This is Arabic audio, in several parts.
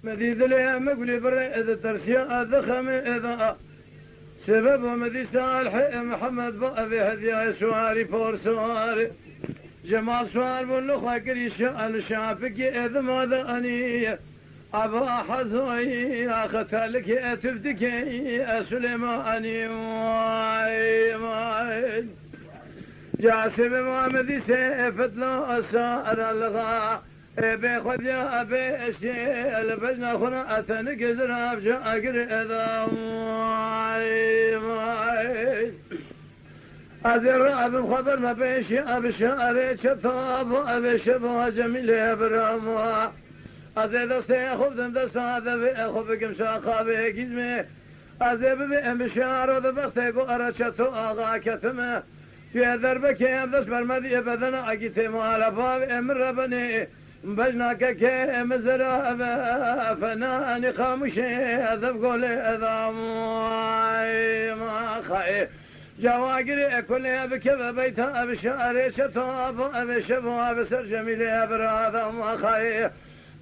مديد لي مقولي بري إذا ترشيا ذخم إذا سبب ومدي صالح محمد بأبي هدية سواري فور سواري جمال سوار بالنخوة كريش الشافك إذا ماذا أني أبا حزوي أختلك أتفتك سليماني واي جاسم محمد سيفت له أسار الغا بخذ يا أبي أشياء البجنة خنا أتنك زراب جاكر إذا أزر أبي خبر ما بيشي أبي شاري شطاب أبي شبه جميل إبرام أزر سيخوف دم هذا بأخوف كمشا خابي كزمي أزر بأم بشار وذبختك وأرشتو آغا كتمه في ذربك يا بدس برمدي بدنا أجيت مال باب أمر ربني بجناك كم زرا فناني خاموش أذب قولي أذام ما خاي جواقري كل أبك ببيت أبي شاري شطاب أبي شبو أبي سر جميل أبراد ما خاي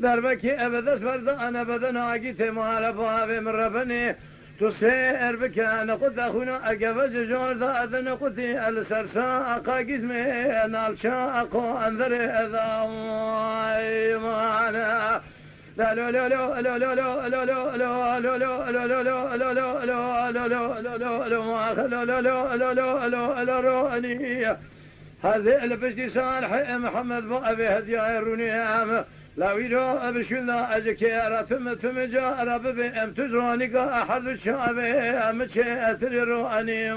ذربك أبدس برد أنا بدنا أجيت مال باب أمر ربني تسير بك أنا قد أخونا أقفز جورد أذن قدي السرساء قاقزمي نال شاق أنذر إذا معنا لا لا لا لا لا لا لا لا لا لا لا لا لا هذه البشتي صالح محمد بأبي هدية الرنيام لا ويرو أبشنا أجكيرا ثم جاء ببي أم تزرانك أحد الشعب أم شيء أتريرو أني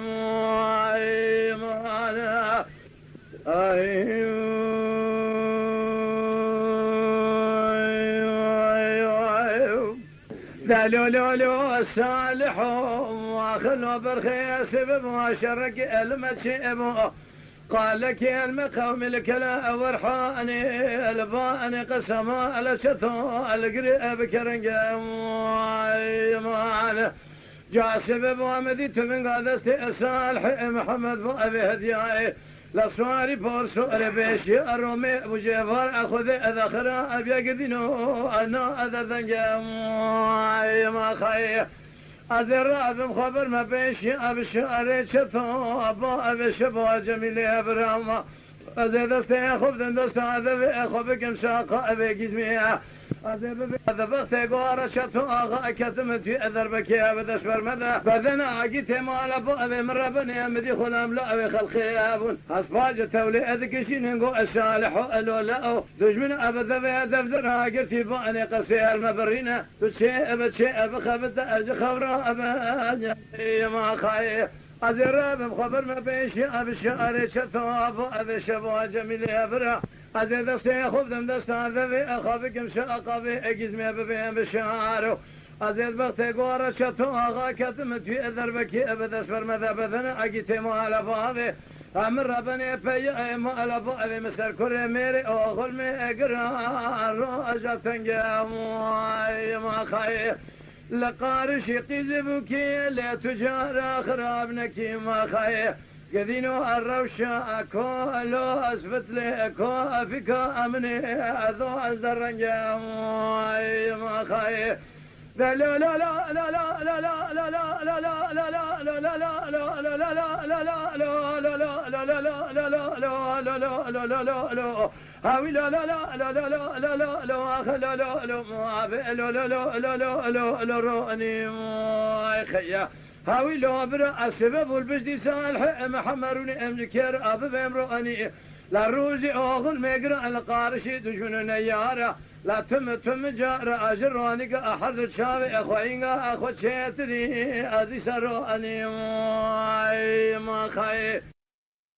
معنا ذالو لو لو الصالح واخل برخي سبب ما شرك المشيب قال لك يا المقوم لك لا ورحاني الباني قسما على شتو القريب كرنجا معنا جاء سبب ومديت من قادستي صالح محمد بأبي هدياي لصواري بورسو بيشي الرومي ابو جيفار اخذ اذخرا ابي قدينو انا اذا ذنجا ما خير أزر أبي خبر ما بيشي أبي شاري شتو أبا أبي شبه جميل أبرام أزر دستي أخوف دست هذا أخوف كم شاقة أبي قزمية أزر ببي هذا بختي قوارة شتو أغا كتمت في أذر بكي أبي دسبر مدى بدنا عقيت مال أبو أبي مربني أمدي خلام لا أبي خلقي أبون أصفاج تولي أذكشين نقو الصالح ألو لا دجمن أبي ذبي دفترها قرتي باني قصير مبرينا بتشيء بخبت أجي خبرا أبي ما خايف أزر بخبر ما بيشي أبي شاري شتو أبو أبي شبه جميل أبرا أزر دستي أخوف دست هذا أخوف كم شاقة أجزمي ببين بشعاره أزر بختي قوارة شتو أغا كتمت في أذر بكي أبدا أسفر ماذا بذنا أجيتي مالا فاضي أمر ربني بي مالا فاضي مسر كوري ميري أغل مي أقران رأجة تنجام ما خير لقارش قذبك لا تجار خرابنك ما خير قذينو الروشة أكولو أسفت لي أكو فيك أمني أذو أزدرنجا ما خير لا لا لا لا لا لا لا لا لا لا هاوي لا لا لا لا لا لا لا لا لا لا لا لا لا لا لا راني ما خيا هاوي لو برا السبب البجدي صالح محمروني امذكر ابو بمراني لا روزي اغل مقرا القارشي دجون نياره لا تم جار اجراني احد شاوي اخوينا اخو شيتري ادي سراني ما خير